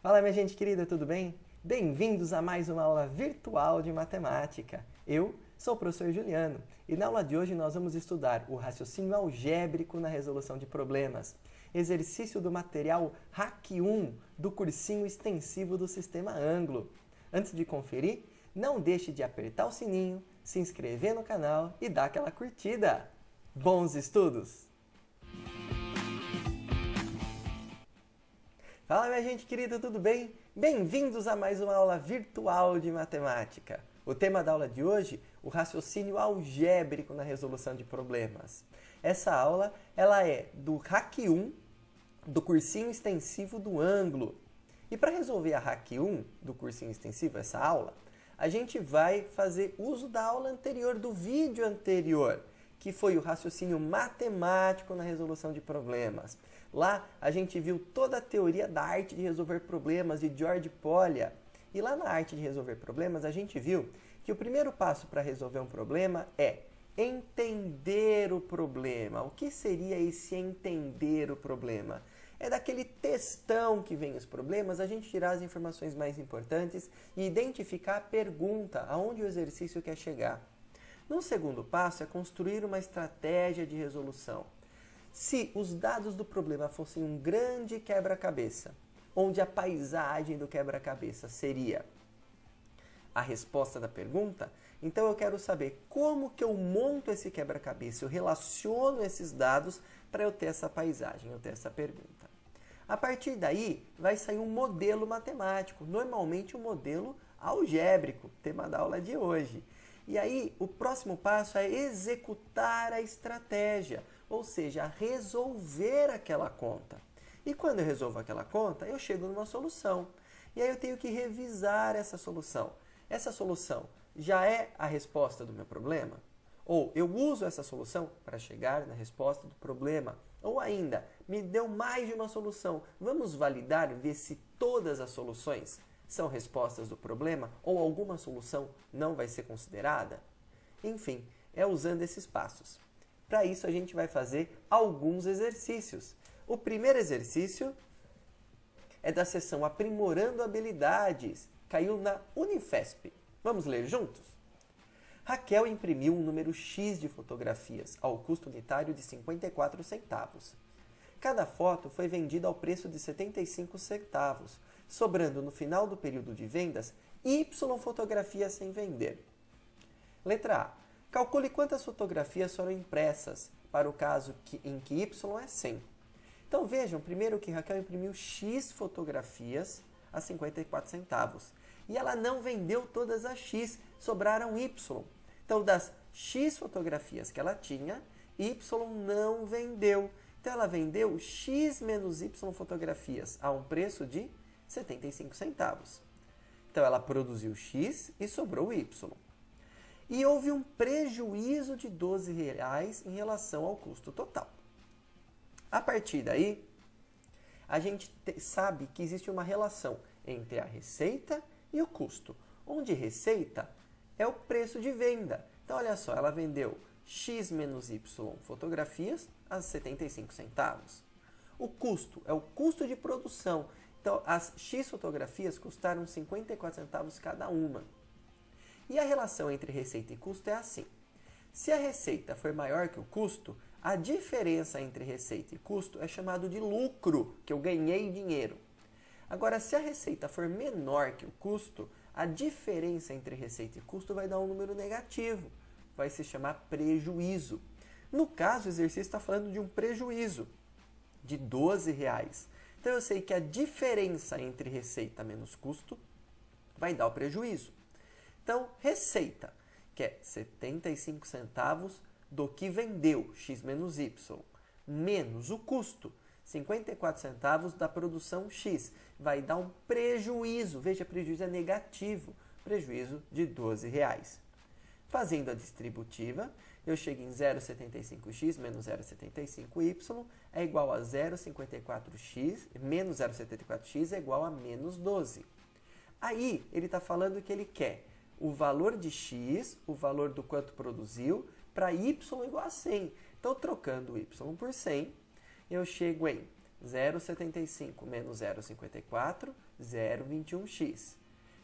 Fala, minha gente querida, tudo bem? Bem-vindos a mais uma aula virtual de matemática. Eu sou o professor Juliano e na aula de hoje nós vamos estudar o raciocínio algébrico na resolução de problemas, exercício do material RAC 1 do cursinho extensivo do Sistema Anglo. Antes de conferir, não deixe de apertar o sininho, se inscrever no canal e dar aquela curtida. Bons estudos! Fala, minha gente querida, tudo bem? Bem-vindos a mais uma aula virtual de matemática. O tema da aula de hoje, o raciocínio algébrico na resolução de problemas. Essa aula, ela é do RAC 1, do cursinho extensivo do Anglo. E para resolver a RAC 1 do cursinho extensivo, essa aula, a gente vai fazer uso da aula anterior, do vídeo anterior, que foi o raciocínio matemático na resolução de problemas. Lá a gente viu toda a teoria da arte de resolver problemas de George Polya. E lá na arte de resolver problemas a gente viu que o primeiro passo para resolver um problema é entender o problema. O que seria esse entender o problema? É daquele textão que vem os problemas, a gente tirar as informações mais importantes e identificar a pergunta, aonde o exercício quer chegar. No segundo passo é construir uma estratégia de resolução. Se os dados do problema fossem um grande quebra-cabeça, onde a paisagem do quebra-cabeça seria a resposta da pergunta, então eu quero saber como que eu monto esse quebra-cabeça, eu relaciono esses dados para eu ter essa paisagem, eu ter essa pergunta. A partir daí, vai sair um modelo matemático, normalmente um modelo algébrico, tema da aula de hoje. E aí, o próximo passo é executar a estratégia, ou seja, resolver aquela conta. E quando eu resolvo aquela conta, eu chego numa solução. E aí eu tenho que revisar essa solução. Essa solução já é a resposta do meu problema? Ou eu uso essa solução para chegar na resposta do problema? Ou ainda, me deu mais de uma solução. Vamos validar, ver se todas as soluções são respostas do problema ou alguma solução não vai ser considerada? Enfim, é usando esses passos. Para isso, a gente vai fazer alguns exercícios. O primeiro exercício é da seção Aprimorando Habilidades. Caiu na Unifesp. Vamos ler juntos? Raquel imprimiu um número X de fotografias ao custo unitário de 54 centavos. Cada foto foi vendida ao preço de 75 centavos, sobrando no final do período de vendas Y fotografias sem vender. Letra A. Calcule quantas fotografias foram impressas para o caso em que Y é 100. Então vejam, primeiro que Raquel imprimiu X fotografias a 54 centavos. E ela não vendeu todas as X, sobraram Y. Então das X fotografias que ela tinha, Y não vendeu. Então ela vendeu X menos Y fotografias a um preço de 75 centavos. Então ela produziu X e sobrou Y. E houve um prejuízo de R$12 em relação ao custo total. A partir daí, a gente sabe que existe uma relação entre a receita e o custo, onde receita é o preço de venda. Então olha só, ela vendeu X menos Y fotografias a 75 centavos. O custo é o custo de produção. Então, as X fotografias custaram 54 centavos cada uma. E a relação entre receita e custo é assim. Se a receita for maior que o custo, a diferença entre receita e custo é chamado de lucro, que eu ganhei dinheiro. Agora, se a receita for menor que o custo, a diferença entre receita e custo vai dar um número negativo. Vai se chamar prejuízo. No caso, o exercício está falando de um prejuízo de R$12. Então, eu sei que a diferença entre receita menos custo vai dar o prejuízo. Então, receita, que é 75 centavos do que vendeu, X menos Y, menos o custo, 54 centavos da produção X, vai dar um prejuízo. Veja, prejuízo é negativo, prejuízo de R$12. Fazendo a distributiva, eu chego em 0,75x menos 0,75y é igual a 0,54x, menos 0,74x é igual a menos 12. Aí, ele está falando que ele quer o valor de x, o valor do quanto produziu, para y igual a 100. Então, trocando y por 100, eu chego em 0,75 menos 0,54, 0,21x.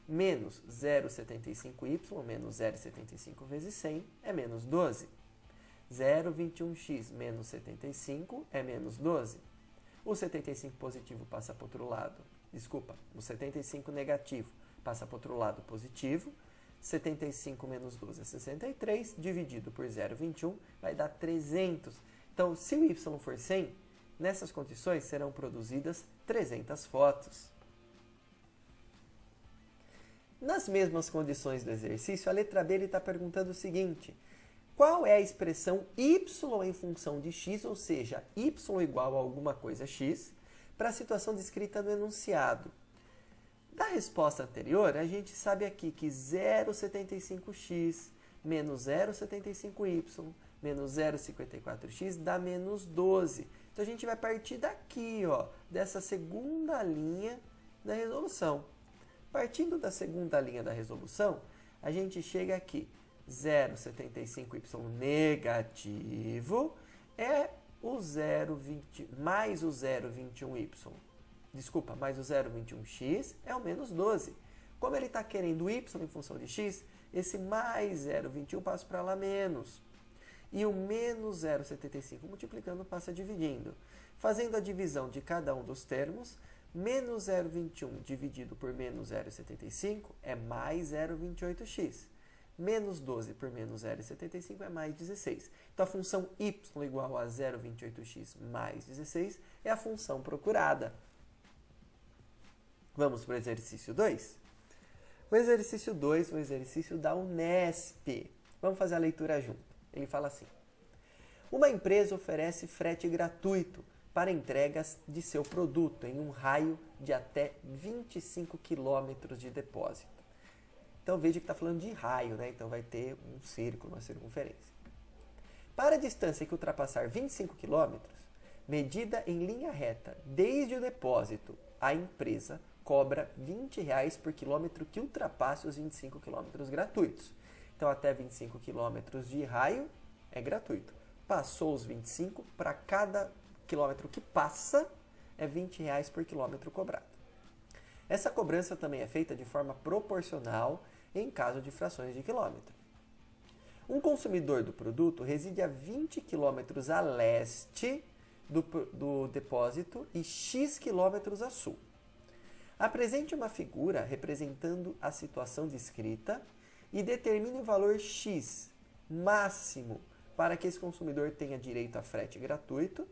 Menos 0,75y menos 0,75 vezes 100 é menos 12. 0,21x menos 75 é menos 12. O 75 positivo passa para o outro lado. Desculpa, o 75 negativo passa para o outro lado positivo. 75 menos 12 é 63, dividido por 0,21 vai dar 300. Então, se o y for 100, nessas condições serão produzidas 300 fotos. Nas mesmas condições do exercício, a letra B está perguntando o seguinte: qual é a expressão y em função de x, ou seja, y igual a alguma coisa x, para a situação descrita no enunciado? Da resposta anterior, a gente sabe aqui que 0,75x menos 0,75y menos 0,54x dá menos 12. Então, a gente vai partir daqui, ó, dessa segunda linha da resolução. Partindo da segunda linha da resolução, a gente chega aqui. 0,75y negativo é o 0,20 mais o 0,21y. Desculpa, mais o 0,21x é o menos 12. Como ele está querendo y em função de x, esse mais 0,21 passa para lá menos. E o menos 0,75 multiplicando passa dividindo. Fazendo a divisão de cada um dos termos, menos 0,21 dividido por menos 0,75 é mais 0,28x. Menos 12 por menos 0,75 é mais 16. Então, a função y igual a 0,28x mais 16 é a função procurada. Vamos para o exercício 2? O exercício 2 é o exercício da Unesp. Vamos fazer a leitura junto. Ele fala assim: uma empresa oferece frete gratuito para entregas de seu produto em um raio de até 25 km de depósito. Então, veja que está falando de raio, né? Então, vai ter um círculo, uma circunferência. Para a distância que ultrapassar 25 km, medida em linha reta desde o depósito, a empresa cobra R$ 20 por quilômetro que ultrapasse os 25 km gratuitos. Então, até 25 km de raio é gratuito. Passou os 25, para cada quilômetro que passa, é R$ 20 por quilômetro cobrado. Essa cobrança também é feita de forma proporcional em caso de frações de quilômetro. Um consumidor do produto reside a 20 km a leste do depósito e X km a sul. Apresente uma figura representando a situação descrita e determine o valor X máximo para que esse consumidor tenha direito a frete gratuito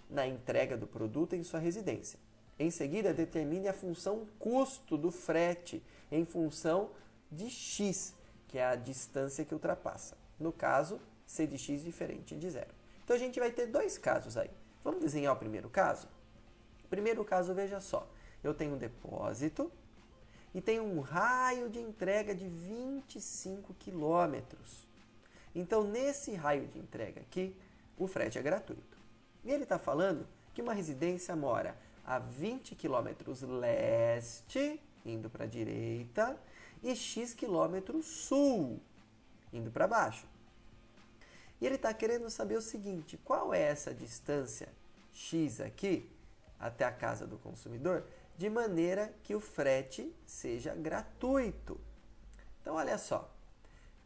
na entrega do produto em sua residência. Em seguida, determine a função custo do frete em função de x, que é a distância que ultrapassa. No caso, c de x diferente de zero. Então, a gente vai ter dois casos aí. Vamos desenhar o primeiro caso? O primeiro caso, veja só. Eu tenho um depósito e tenho um raio de entrega de 25 quilômetros. Então, nesse raio de entrega aqui, o frete é gratuito. E ele está falando que uma residência mora a 20 km leste, indo para a direita, e x km sul, indo para baixo. E ele está querendo saber o seguinte: qual é essa distância x aqui, até a casa do consumidor, de maneira que o frete seja gratuito. Então, olha só.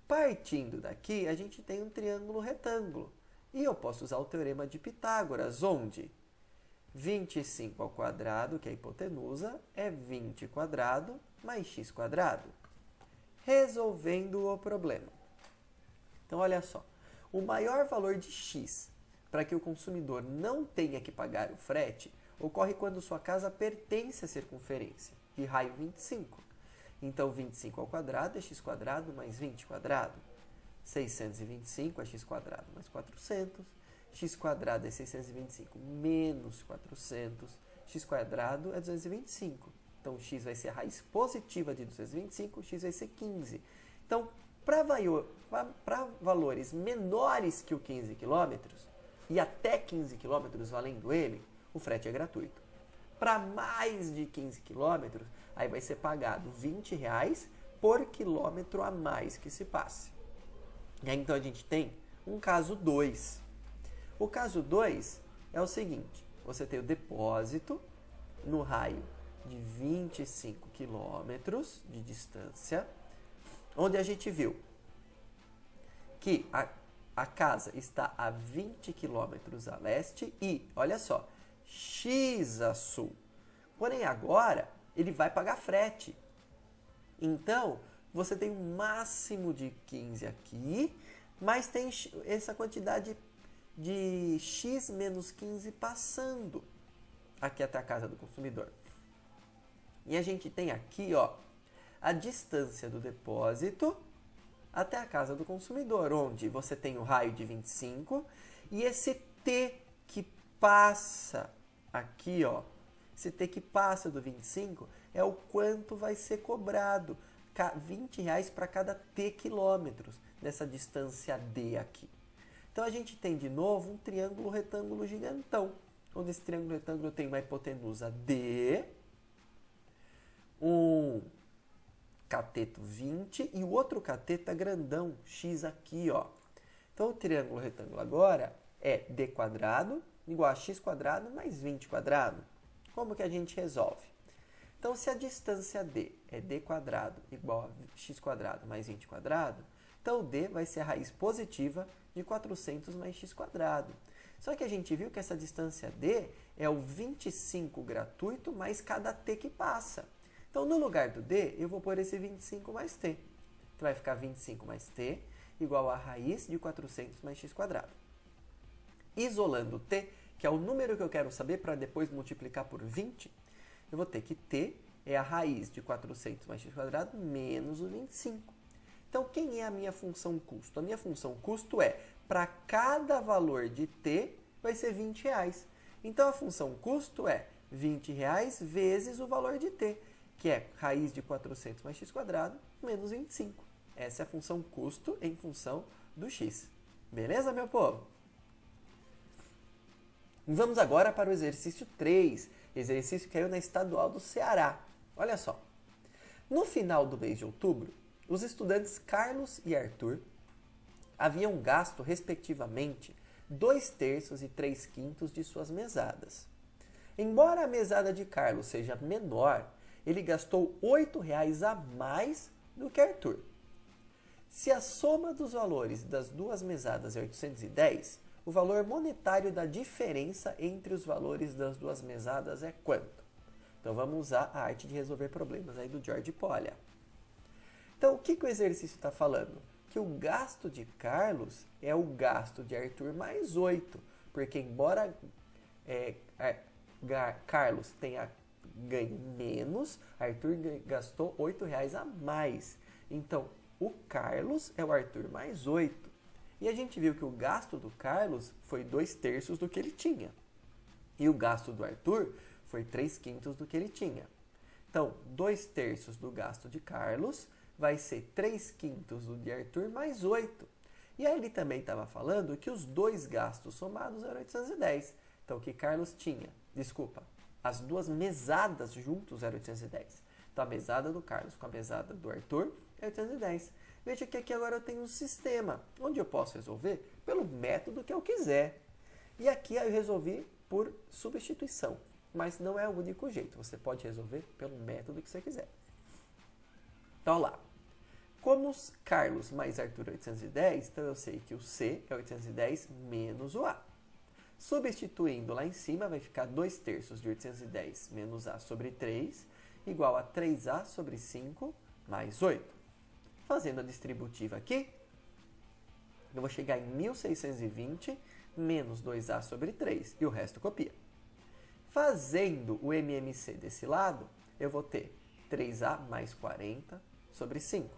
Partindo daqui, a gente tem um triângulo retângulo. E eu posso usar o teorema de Pitágoras, onde 25 ao quadrado, que é a hipotenusa, é 20 quadrado mais x quadrado. Resolvendo o problema. Então, olha só. O maior valor de x para que o consumidor não tenha que pagar o frete ocorre quando sua casa pertence à circunferência, de raio 25. Então, 25 ao quadrado é x quadrado mais 20 quadrado. 625 é x quadrado mais 400. X quadrado é 625 menos 400. X quadrado é 225. Então, x vai ser a raiz positiva de 225, x vai ser 15. Então, para valores menores que o 15 km e até 15 km valendo ele, o frete é gratuito. Para mais de 15 km, aí vai ser pagado R$ 20 por quilômetro a mais que se passe. E aí, então, a gente tem um caso 2. O caso 2 é o seguinte: você tem o depósito no raio de 25 quilômetros de distância, onde a gente viu que a casa está a 20 quilômetros a leste e, olha só, X a sul. Porém, agora ele vai pagar frete. Então, você tem um máximo de 15 aqui, mas tem essa quantidade de X menos 15 passando aqui até a casa do consumidor. E a gente tem aqui, ó, a distância do depósito até a casa do consumidor, onde você tem o raio de 25 e esse T que passa aqui, ó, esse T que passa do 25 é o quanto vai ser cobrado, R$20 para cada T quilômetros dessa distância D aqui. Então a gente tem de novo um triângulo retângulo gigantão, onde esse triângulo retângulo tem uma hipotenusa D, um cateto 20 e o outro cateto grandão, X aqui, ó. Então o triângulo retângulo agora é D quadrado igual a X quadrado mais 20 quadrado. Como que a gente resolve? Então, se a distância D é D quadrado igual a X quadrado mais 20 quadrado, então o D vai ser a raiz positiva de 400 mais X quadrado. Só que a gente viu que essa distância D é o 25 gratuito mais cada T que passa. Então, no lugar do D, eu vou pôr esse 25 mais T. Então, vai ficar 25 mais T igual a raiz de 400 mais X quadrado. Isolando T, que é o número que eu quero saber para depois multiplicar por 20, eu vou ter que T é a raiz de 400 mais x quadrado menos o 25. Então, quem é a minha função custo? A minha função custo é, para cada valor de T, vai ser R$20. Então, a função custo é R$20 vezes o valor de T, que é raiz de 400 mais x quadrado menos 25. Essa é a função custo em função do x. Beleza, meu povo? Vamos agora para o exercício 3, exercício que caiu na Estadual do Ceará. Olha só, no final do mês de outubro, os estudantes Carlos e Arthur haviam gasto, respectivamente, 2/3 e 3/5 de suas mesadas. Embora a mesada de Carlos seja menor, ele gastou R$8 a mais do que Arthur. Se a soma dos valores das duas mesadas é 810, o valor monetário da diferença entre os valores das duas mesadas é quanto? Então, vamos usar a arte de resolver problemas aí do George Polya. Então, o que o exercício está falando? Que o gasto de Carlos é o gasto de Arthur mais 8, porque embora Carlos tenha ganho menos, Arthur gastou R$8 a mais. Então, o Carlos é o Arthur mais 8. E a gente viu que o gasto do Carlos foi 2/3 do que ele tinha. E o gasto do Arthur foi 3/5 do que ele tinha. Então, 2/3 do gasto de Carlos vai ser 3/5 do de Arthur mais 8. E aí ele também estava falando que os dois gastos somados eram 810. Então, o que Carlos tinha? Desculpa, as duas mesadas juntos eram 810. Então, a mesada do Carlos com a mesada do Arthur é 810. Veja que aqui agora eu tenho um sistema, onde eu posso resolver pelo método que eu quiser. E aqui eu resolvi por substituição, mas não é o único jeito. Você pode resolver pelo método que você quiser. Então, lá. Como os Carlos mais Arthur é 810, então eu sei que o C é 810 menos o A. Substituindo lá em cima, vai ficar 2/3 de 810 menos A sobre 3, igual a 3A sobre 5 mais 8. Fazendo a distributiva aqui, eu vou chegar em 1620 menos 2A sobre 3, e o resto copia. Fazendo o MMC desse lado, eu vou ter 3A mais 40 sobre 5.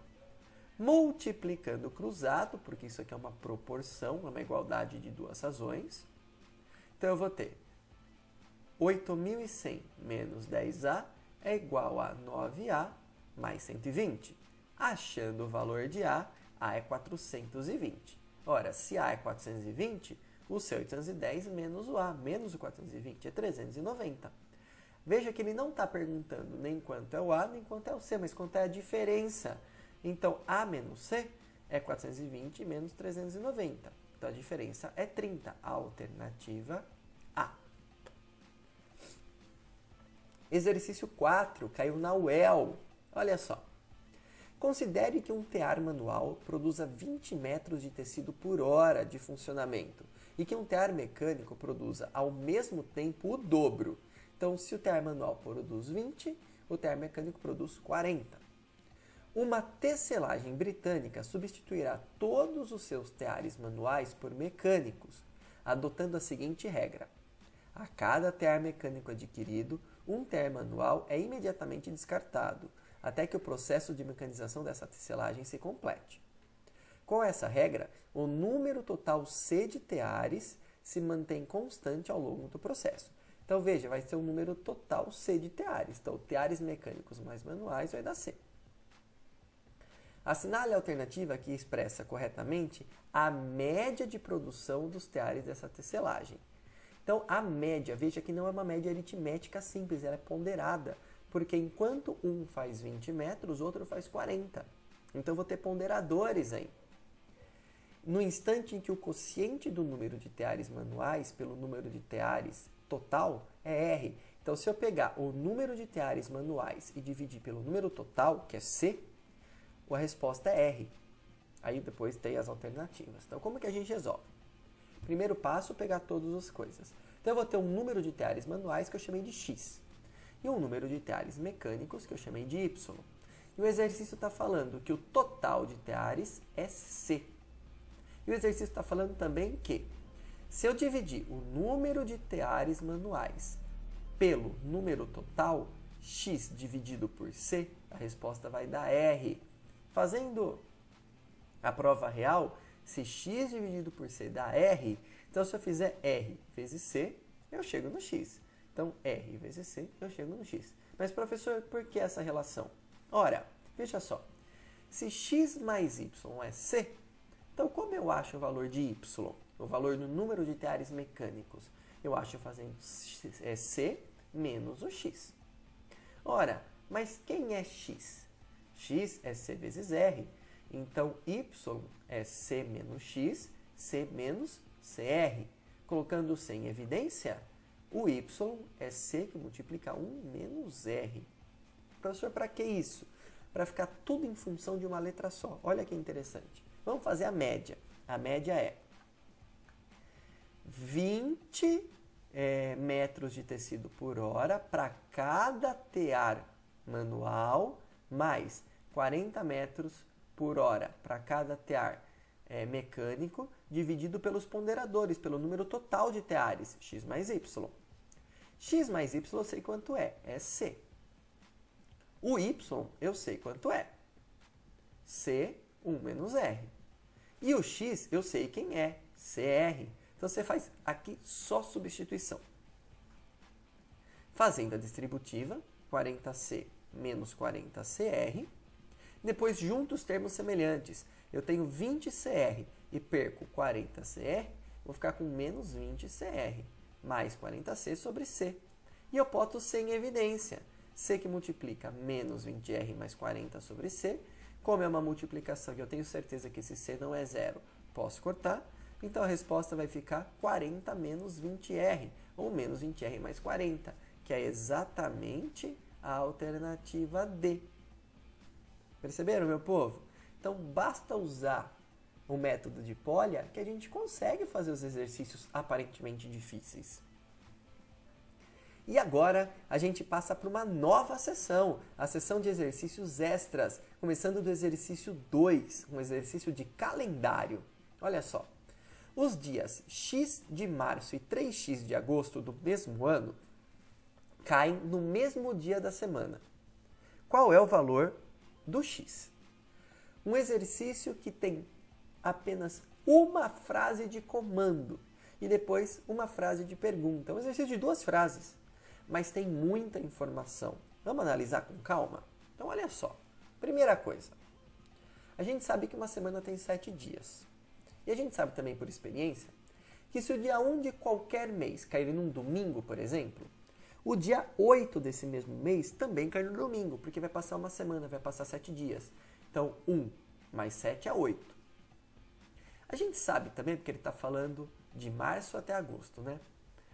Multiplicando cruzado, porque isso aqui é uma proporção, é uma igualdade de duas razões. Então, eu vou ter 8.100 menos 10A é igual a 9A mais 120. Achando o valor de A é 420. Ora, se A é 420, o C é 810 menos o A, menos o 420 é 390. Veja que ele não está perguntando nem quanto é o A, nem quanto é o C, mas quanto é a diferença. Então, A menos C é 420 menos 390. Então, a diferença é 30. A alternativa A. Exercício 4, caiu na UEL. Olha só. Considere que um tear manual produza 20 metros de tecido por hora de funcionamento e que um tear mecânico produza ao mesmo tempo o dobro. Então, se o tear manual produz 20, o tear mecânico produz 40. Uma tecelagem britânica substituirá todos os seus teares manuais por mecânicos, adotando a seguinte regra: a cada tear mecânico adquirido, um tear manual é imediatamente descartado, até que o processo de mecanização dessa tecelagem se complete. Com essa regra, o número total C de teares se mantém constante ao longo do processo. Então veja, vai ser o número total C de teares. Então, teares mecânicos mais manuais vai dar C. Assinale a alternativa que expressa corretamente a média de produção dos teares dessa tecelagem. Então, a média, veja que não é uma média aritmética simples, ela é ponderada, porque enquanto um faz 20 metros, o outro faz 40. Então, eu vou ter ponderadores aí. No instante em que o quociente do número de teares manuais pelo número de teares total é R. Então, se eu pegar o número de teares manuais e dividir pelo número total, que é C, a resposta é R. Aí depois tem as alternativas. Então, como que a gente resolve? Primeiro passo, pegar todas as coisas. Então, eu vou ter um número de teares manuais que eu chamei de X. E um número de teares mecânicos que eu chamei de Y. E o exercício está falando que o total de teares é C. E o exercício está falando também que, se eu dividir o número de teares manuais pelo número total, X dividido por C, a resposta vai dar R. Fazendo a prova real, se x dividido por c dá r, então se eu fizer r vezes c, eu chego no x. Então, r vezes c, eu chego no x. Mas, professor, por que essa relação? Ora, veja só. Se x mais y é c, então como eu acho o valor de y? O valor do número de teares mecânicos? Eu acho fazendo c menos o x. Ora, mas quem é x? X é c vezes r. Então, y é c menos x, c menos cr. Colocando c em evidência, o y é c que multiplica 1 menos r. Professor, para que isso? Para ficar tudo em função de uma letra só. Olha que interessante. Vamos fazer a média. A média é 20 metros de tecido por hora para cada tear manual, mais 40 metros por hora para cada tear mecânico, dividido pelos ponderadores, pelo número total de teares, x mais y. X mais y eu sei quanto é C. O y eu sei quanto é, C, 1 menos R. E o x eu sei quem é, CR. Então você faz aqui só substituição. Fazendo a distributiva, 40C menos 40CR. Depois, junto os termos semelhantes. Eu tenho 20CR e perco 40CR, vou ficar com menos 20CR, mais 40C sobre C. E eu boto C em evidência. C que multiplica menos 20R mais 40 sobre C. Como é uma multiplicação e eu tenho certeza que esse C não é zero, posso cortar. Então, a resposta vai ficar 40 menos 20R, ou menos 20R mais 40, que é exatamente a alternativa D. Perceberam, meu povo? Então, basta usar o método de Polya que a gente consegue fazer os exercícios aparentemente difíceis. E agora, a gente passa para uma nova sessão, a sessão de exercícios extras, começando do exercício 2, um exercício de calendário. Olha só, os dias x de março e 3x de agosto do mesmo ano caem no mesmo dia da semana. Qual é o valor do x? Um exercício que tem apenas uma frase de comando e depois uma frase de pergunta. É um exercício de 2 frases, mas tem muita informação. Vamos analisar com calma? Então, olha só. Primeira coisa, a gente sabe que uma semana tem 7 dias. E a gente sabe também por experiência que se o dia 1 de qualquer mês cair num domingo, por exemplo, o dia 8 desse mesmo mês também cai no domingo, porque vai passar uma semana, vai passar 7 dias. Então, 1 mais 7 é 8. A gente sabe também, porque ele está falando de março até agosto, né?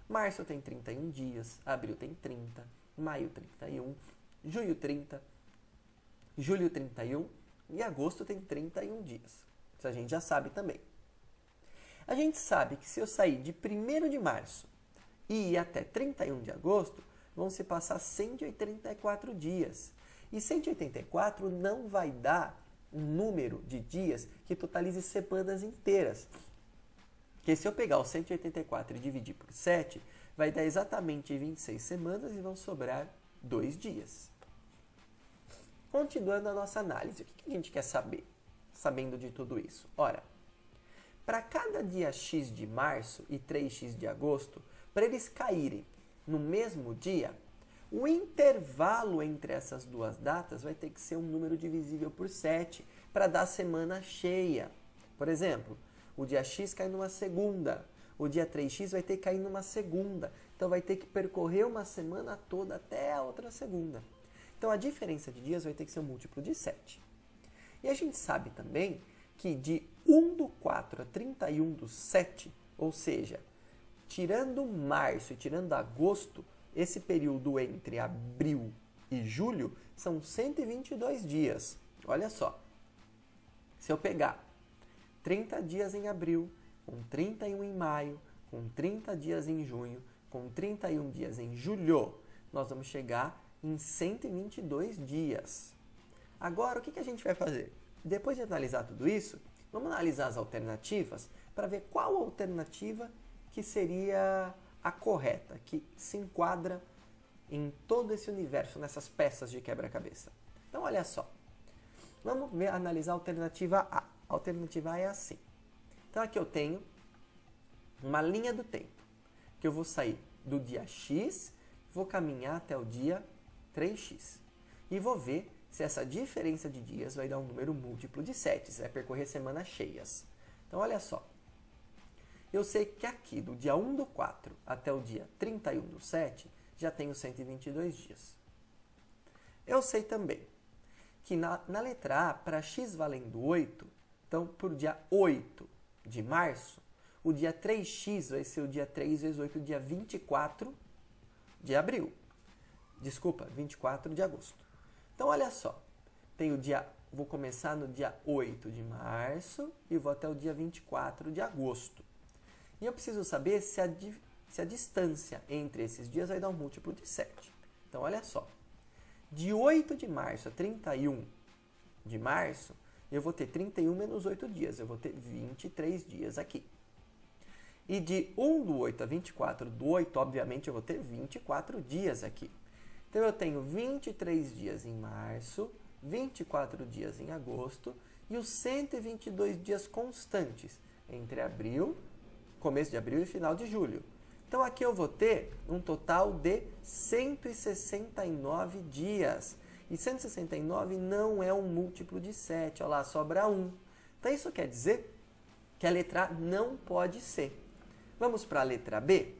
Março tem 31 dias, abril tem 30, maio 31, junho 30, julho 31 e agosto tem 31 dias. Isso a gente já sabe também. A gente sabe que se eu sair de 1º de março e ir até 31 de agosto, vão se passar 184 dias. E 184 não vai dar um número de dias que totalize semanas inteiras. Porque se eu pegar o 184 e dividir por 7, vai dar exatamente 26 semanas e vão sobrar 2 dias. Continuando a nossa análise, o que a gente quer saber, sabendo de tudo isso? Ora, para cada dia X de março e 3x de agosto, para eles caírem no mesmo dia, o intervalo entre essas duas datas vai ter que ser um número divisível por 7 para dar semana cheia. Por exemplo, o dia X cai numa segunda, o dia 3x vai ter que cair numa segunda, então vai ter que percorrer uma semana toda até a outra segunda. Então a diferença de dias vai ter que ser um múltiplo de 7. E a gente sabe também que de 1/4 a 31/7, ou seja, tirando março e tirando agosto, esse período entre abril e julho são 122 dias. Olha só, se eu pegar 30 dias em abril, com 31 em maio, com 30 dias em junho, com 31 dias em julho, nós vamos chegar em 122 dias. Agora, o que a gente vai fazer? Depois de analisar tudo isso, vamos analisar as alternativas para ver qual alternativa que seria a correta, que se enquadra em todo esse universo, nessas peças de quebra-cabeça. Então, olha só. Vamos analisar a alternativa A. A alternativa A é assim. Então, aqui eu tenho uma linha do tempo, que eu vou sair do dia X, vou caminhar até o dia 3x. E vou ver se essa diferença de dias vai dar um número múltiplo de 7, vai percorrer semanas cheias. Então, olha só. Eu sei que aqui, do dia 1/4 até o dia 31/7, já tenho 122 dias. Eu sei também que na letra A, para x valendo 8, então, por dia 8 de março, o dia 3x vai ser o dia 3 vezes 8, dia 24 de abril. Desculpa, 24 de agosto. Então, olha só. Vou começar no dia 8 de março e vou até o dia 24 de agosto. E eu preciso saber se a distância entre esses dias vai dar um múltiplo de 7. Então, olha só. De 8 de março a 31 de março, eu vou ter 31 menos 8 dias. Eu vou ter 23 dias aqui. E de 1/8 a 24/8, obviamente, eu vou ter 24 dias aqui. Então, eu tenho 23 dias em março, 24 dias em agosto e os 122 dias constantes entre começo de abril e final de julho. Então, aqui eu vou ter um total de 169 dias. E 169 não é um múltiplo de 7. Olha lá, sobra 1. Então, isso quer dizer que a letra A não pode ser. Vamos para a letra B?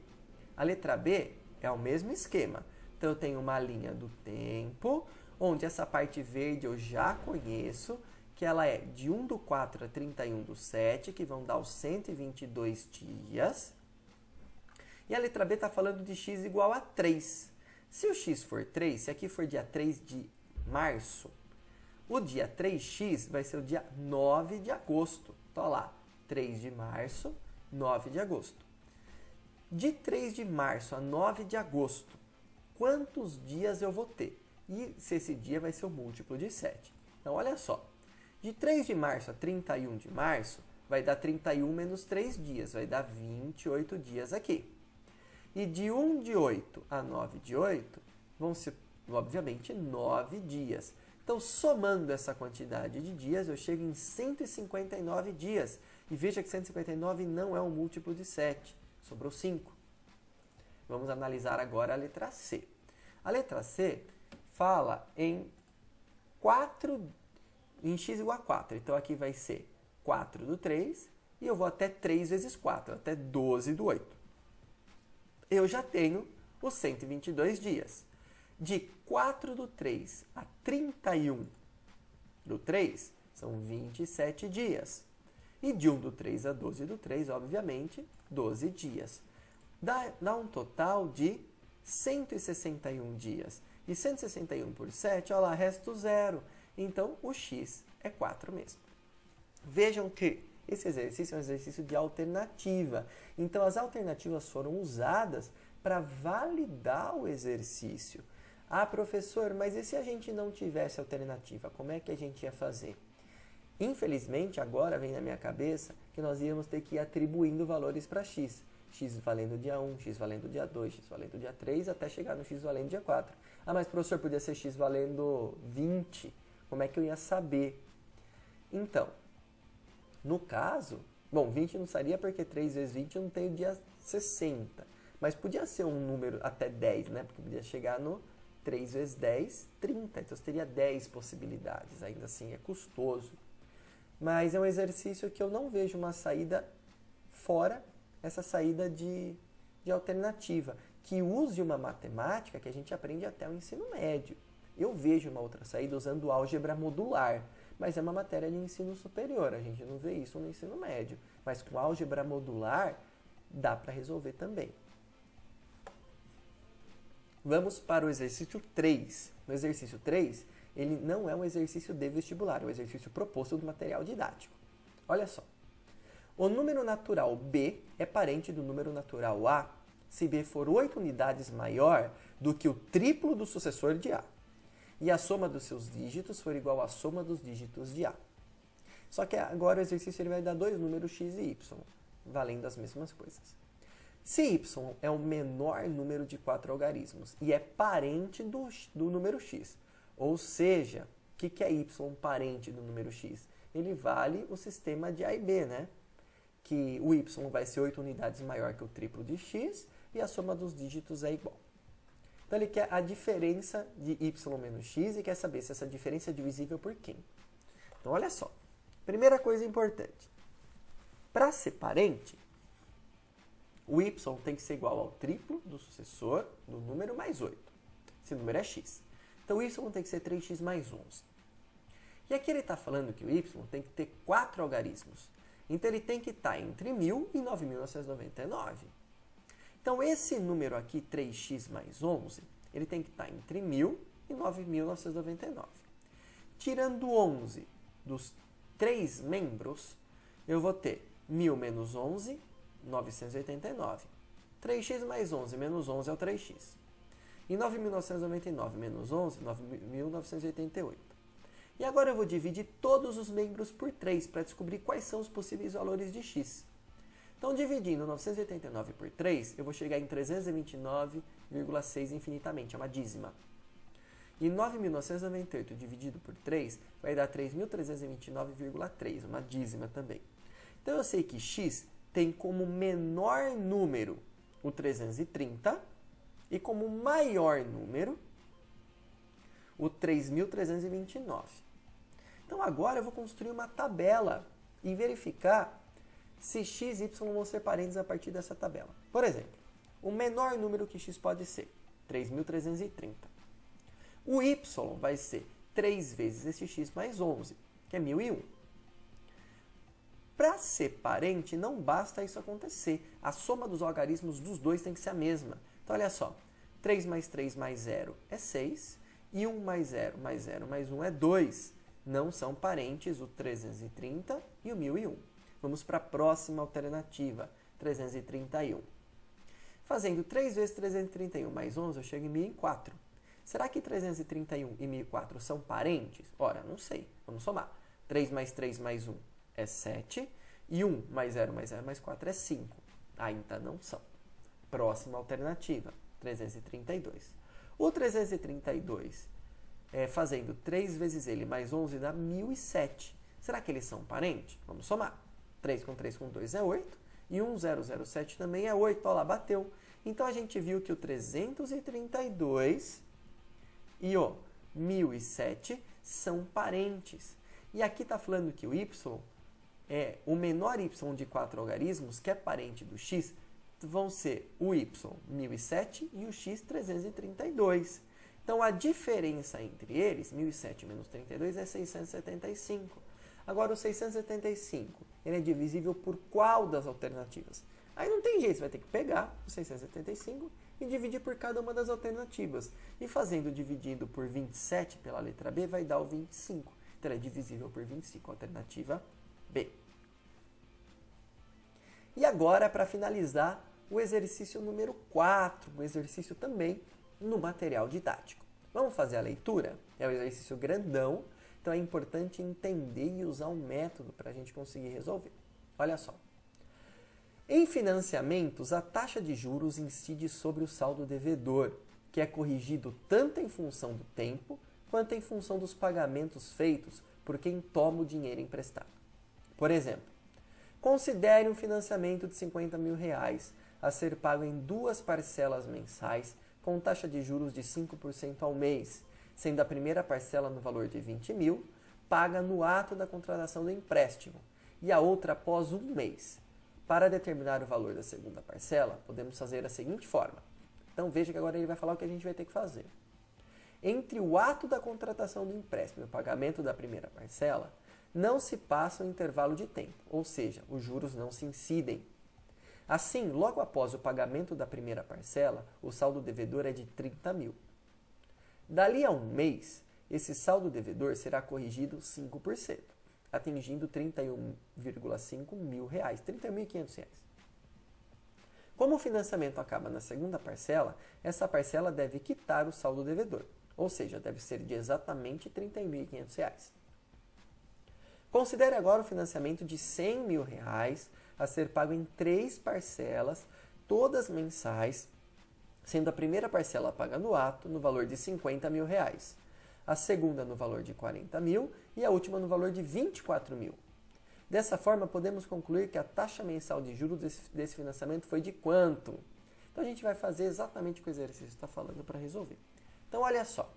A letra B é o mesmo esquema. Então, eu tenho uma linha do tempo, onde essa parte verde eu já conheço, que ela é de 1/4 a 31/7, que vão dar os 122 dias. E a letra B está falando de x igual a 3. Se o x for 3, se aqui for dia 3 de março, o dia 3x vai ser o dia 9 de agosto. Então, olha lá, 3 de março, 9 de agosto. De 3 de março a 9 de agosto, quantos dias eu vou ter? E se esse dia vai ser o múltiplo de 7. Então, olha só. De 3 de março a 31 de março, vai dar 31 menos 3 dias, vai dar 28 dias aqui. E de 1 de 8 a 9 de 8, vão ser, obviamente, 9 dias. Então, somando essa quantidade de dias, eu chego em 159 dias. E veja que 159 não é um múltiplo de 7, sobrou 5. Vamos analisar agora a letra C. A letra C fala em x igual a 4. Então, aqui vai ser 4/3 e eu vou até 3 vezes 4, até 12/8. Eu já tenho os 122 dias. De 4/3 a 31/3 são 27 dias. E de 1/3 a 12/3, obviamente, 12 dias. Dá um total de 161 dias. E 161 por 7, olha lá, resto 0. Então, o x é 4 mesmo. Vejam que esse exercício é um exercício de alternativa. Então, as alternativas foram usadas para validar o exercício. Ah, professor, mas e se a gente não tivesse alternativa? Como é que a gente ia fazer? Infelizmente, agora vem na minha cabeça que nós íamos ter que ir atribuindo valores para x. X valendo dia 1, x valendo dia 2, x valendo dia 3, até chegar no x valendo dia 4. Ah, mas professor, podia ser x valendo 20. Como é que eu ia saber? Então, no caso, bom, 20 não seria porque 3 vezes 20 não tem o dia 60. Mas podia ser um número até 10, né? Porque podia chegar no 3 vezes 10, 30. Então, você teria 10 possibilidades. Ainda assim, é custoso. Mas é um exercício que eu não vejo uma saída fora essa saída de alternativa, que use uma matemática que a gente aprende até o ensino médio. Eu vejo uma outra saída usando álgebra modular, mas é uma matéria de ensino superior, a gente não vê isso no ensino médio. Mas com álgebra modular, dá para resolver também. Vamos para o exercício 3. No exercício 3, ele não é um exercício de vestibular, é um exercício proposto do material didático. Olha só. O número natural b é parente do número natural a se b for 8 unidades maior do que o triplo do sucessor de a e a soma dos seus dígitos for igual à soma dos dígitos de a. Só que agora o exercício ele vai dar dois números x e y, valendo as mesmas coisas. Se y é o menor número de 4 algarismos e é parente do número x, ou seja, o que é y parente do número x? Ele vale o sistema de a e b, né? Que o y vai ser 8 unidades maior que o triplo de x e a soma dos dígitos é igual. Então, ele quer a diferença de y menos x e quer saber se essa diferença é divisível por quem. Então, olha só. Primeira coisa importante. Para ser parente, o y tem que ser igual ao triplo do sucessor do número mais 8. Esse número é x. Então, o y tem que ser 3x mais 11. E aqui ele está falando que o y tem que ter 4 algarismos. Então, ele tem que estar entre 1.000 e 9.999. Então, esse número aqui, 3x mais 11, ele tem que estar entre 1.000 e 9.999. Tirando 11 dos 3 membros, eu vou ter 1.000 menos 11, 989. 3x mais 11 menos 11 é o 3x. E 9.999 menos 11, 9.988. E agora eu vou dividir todos os membros por 3 para descobrir quais são os possíveis valores de x. Então, dividindo 989 por 3, eu vou chegar em 329,6 infinitamente, é uma dízima. E 9.998 dividido por 3 vai dar 3.329,3, uma dízima também. Então, eu sei que x tem como menor número o 330 e como maior número o 3.329. Então, agora eu vou construir uma tabela e verificar se x e y vão ser parentes a partir dessa tabela. Por exemplo, o menor número que x pode ser 3.330. O y vai ser 3 vezes esse x mais 11, que é 1.001. Para ser parente, não basta isso acontecer. A soma dos algarismos dos dois tem que ser a mesma. Então, olha só. 3 mais 3 mais 0 é 6. E 1 mais 0 mais 0 mais 1 é 2. Não são parentes o 330 e o 1.001. Vamos para a próxima alternativa, 331. Fazendo 3 vezes 331 mais 11, eu chego em 1.004. Será que 331 e 1.004 são parentes? Ora, não sei. Vamos somar. 3 mais 3 mais 1 é 7. E 1 mais 0 mais 0 mais 4 é 5. Ainda não são. Próxima alternativa, 332. O 332, fazendo 3 vezes ele mais 11, dá 1.007. Será que eles são parentes? Vamos somar. 3 com 3 com 2 é 8. E 1007 também é 8. Olha lá, bateu. Então, a gente viu que o 332 e o 1.007 são parentes. E aqui está falando que o y o menor y de 4 algarismos, que é parente do x, vão ser o y 1.007 e o x 332. Então, a diferença entre eles, 1.007 menos 32, é 675. Agora, o 675, ele é divisível por qual das alternativas? Aí não tem jeito, você vai ter que pegar o 675 e dividir por cada uma das alternativas. E fazendo dividido por 27 pela letra B, vai dar o 25. Então, é divisível por 25, alternativa B. E agora, para finalizar, o exercício número 4, um exercício também no material didático. Vamos fazer a leitura? É um exercício grandão, então é importante entender e usar um método para a gente conseguir resolver. Olha só. Em financiamentos, a taxa de juros incide sobre o saldo devedor, que é corrigido tanto em função do tempo, quanto em função dos pagamentos feitos por quem toma o dinheiro emprestado. Por exemplo, considere um financiamento de R$50 mil a ser pago em 2 parcelas mensais, com taxa de juros de 5% ao mês, sendo a primeira parcela no valor de 20 mil, paga no ato da contratação do empréstimo, e a outra após um mês. Para determinar o valor da segunda parcela, podemos fazer da seguinte forma. Então veja que agora ele vai falar o que a gente vai ter que fazer. Entre o ato da contratação do empréstimo e o pagamento da primeira parcela, não se passa um intervalo de tempo, ou seja, os juros não se incidem. Assim, logo após o pagamento da primeira parcela, o saldo devedor é de 30 mil. Dali a um mês, esse saldo devedor será corrigido 5%, atingindo R$ 31,5 mil, R$ 31.500. Como o financiamento acaba na segunda parcela, essa parcela deve quitar o saldo devedor, ou seja, deve ser de exatamente R$ 31.500. Considere agora o financiamento de R$ 100 mil a ser pago em 3 parcelas, todas mensais, sendo a primeira parcela paga no ato, no valor de R$ 50 mil, a segunda no valor de 40 mil e a última no valor de 24 mil. Dessa forma, podemos concluir que a taxa mensal de juros desse financiamento foi de quanto? Então, a gente vai fazer exatamente o que o exercício está falando para resolver. Então, olha só.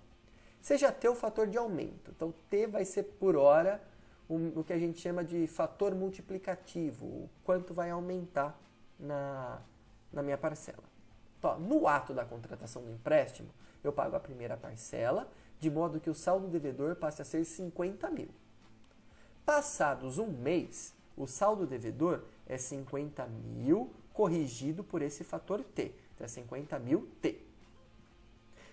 Seja T o fator de aumento. Então, T vai ser por hora o que a gente chama de fator multiplicativo, o quanto vai aumentar na minha parcela. Então, no ato da contratação do empréstimo, eu pago a primeira parcela, de modo que o saldo devedor passe a ser 50 mil. Passados um mês, o saldo devedor é 50 mil corrigido por esse fator T. Então, é 50 mil T.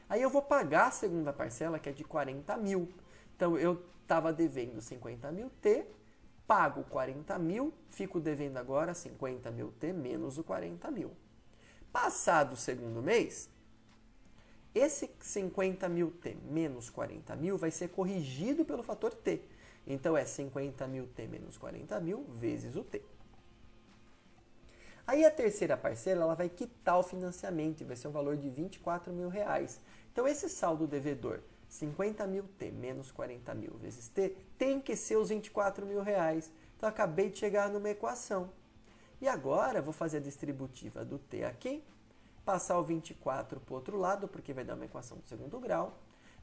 Aí eu vou pagar a segunda parcela, que é de 40 mil. Então, eu estava devendo 50 mil T, pago 40 mil, fico devendo agora 50 mil T menos o 40 mil. Passado o segundo mês, esse 50 mil T menos 40 mil vai ser corrigido pelo fator T. Então, é 50 mil T menos 40 mil vezes o T. Aí, a terceira parcela ela vai quitar o financiamento e vai ser um valor de 24 mil reais. Então, esse saldo devedor, 50 mil T menos 40 mil vezes T, tem que ser os 24 mil reais. Então, acabei de chegar numa equação. E agora, vou fazer a distributiva do T aqui, passar o 24 para o outro lado, porque vai dar uma equação do segundo grau.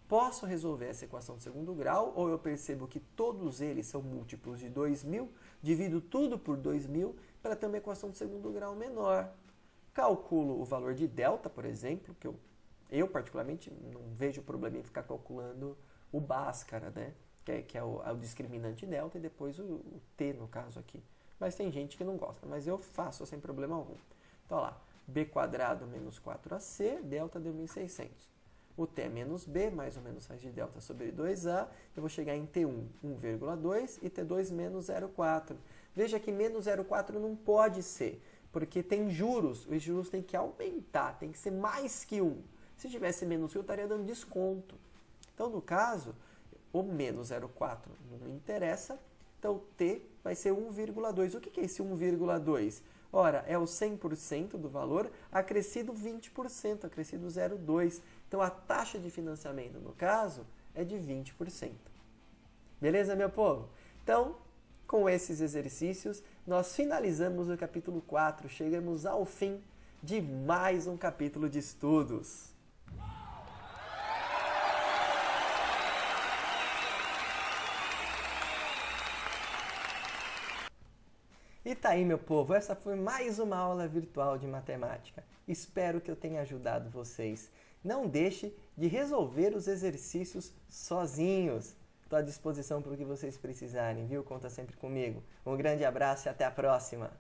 Posso resolver essa equação do segundo grau, ou eu percebo que todos eles são múltiplos de 2.000, divido tudo por 2.000 para ter uma equação do segundo grau menor. Calculo o valor de delta, por exemplo, que eu particularmente não vejo problema em ficar calculando o Bhaskara, né? que é o discriminante delta, e depois o T, no caso aqui. Mas tem gente que não gosta, mas eu faço sem problema algum. Então, lá, b quadrado menos 4ac, delta deu 1.600. O T é menos B, mais ou menos raiz de delta sobre 2A. Eu vou chegar em T1, 1,2 e T2 menos 0,4. Veja que menos 0,4 não pode ser, porque tem juros. Os juros têm que aumentar, tem que ser mais que 1. Se tivesse menos 1, eu estaria dando desconto. Então, no caso, o menos 0,4 não me interessa. Então, T vai ser 1,2. O que é esse 1,2? Ora, é o 100% do valor acrescido 20%, acrescido 0,2%. Então, a taxa de financiamento, no caso, é de 20%. Beleza, meu povo? Então, com esses exercícios, nós finalizamos o capítulo 4. Chegamos ao fim de mais um capítulo de estudos. E tá aí, meu povo, essa foi mais uma aula virtual de matemática. Espero que eu tenha ajudado vocês. Não deixe de resolver os exercícios sozinhos. Estou à disposição para o que vocês precisarem, viu? Conta sempre comigo. Um grande abraço e até a próxima!